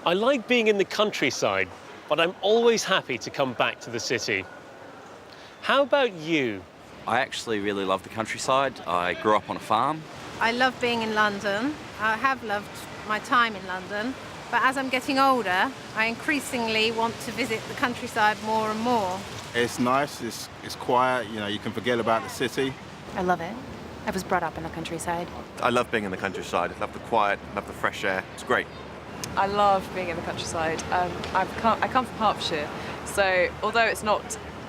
I like being in the countryside, but I'm always happy to come back to the city. How about you? I actually really love the countryside. I grew up on a farm. I love being in London. I have loved my time in London, but as I'm getting older, I increasingly want to visit the countryside more and more. It's nice, it's quiet, you know, you can forget about the city. I love it. I was brought up in the countryside. I love being in the countryside. I love the quiet, I love the fresh air. It's great. I love being in the countryside. I come from Hertfordshire, so although it's not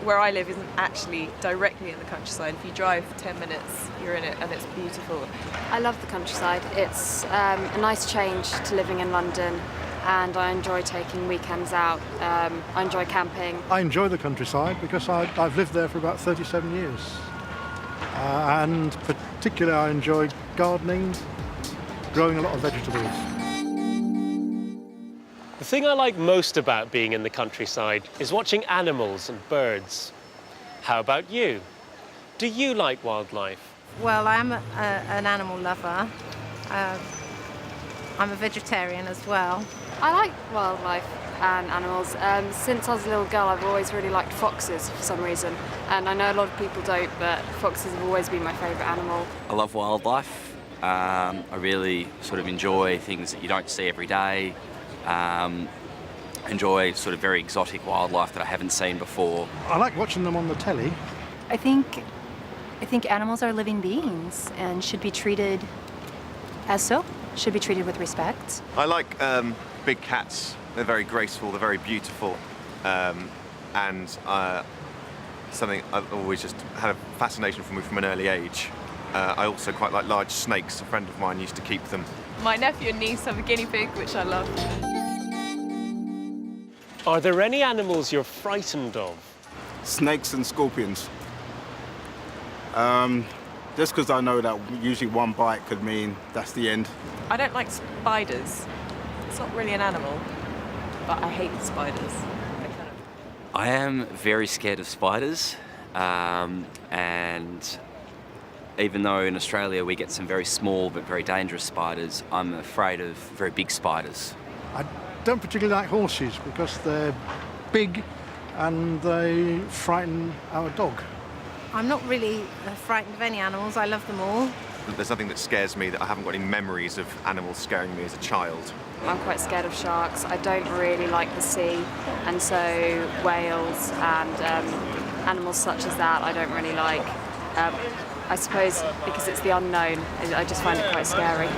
where I live, isn't actually directly in the countryside. If you drive 10 minutes, you're in it, and it's beautiful. I love the countryside. It's a nice change to living in London, and I enjoy taking weekends out. I enjoy camping. I enjoy the countryside because I've lived there for about 37 years. And particularly I enjoy gardening, growing a lot of vegetables. The thing I like most about being in the countryside is watching animals and birds. How about you? Do you like wildlife? Well, I am an animal lover. I'm a vegetarian as well. I like wildlife and animals. Since I was a little girl, I've always really liked foxes for some reason. And I know a lot of people don't, but foxes have always been my favourite animal. I love wildlife. I really sort of enjoy things that you don't see every day. Enjoy sort of very exotic wildlife that I haven't seen before. I like watching them on the telly. I think animals are living beings and should be treated as so. Should be treated with respect. I like big cats. They're very graceful, they're very beautiful, and something I've always just had a fascination for me from an early age. I also quite like large snakes. A friend of mine used to keep them. My nephew and niece have a guinea pig, which I love. Are there any animals you're frightened of? Snakes and scorpions. Just because I know that usually one bite could mean that's the end. I don't like spiders. It's not really an animal, but I hate spiders. I am very scared of spiders, and even though in Australia we get some very small but very dangerous spiders, I'm afraid of very big spiders. I don't particularly like horses because they're big and they frighten our dog. I'm not really frightened of any animals. I love them all. There's nothing that scares me that I haven't got any memories of animals scaring me as a child. I'm quite scared of sharks. I don't really like the sea, and so whales and animals such as that I don't really like. I suppose because it's the unknown, I just find it quite scary.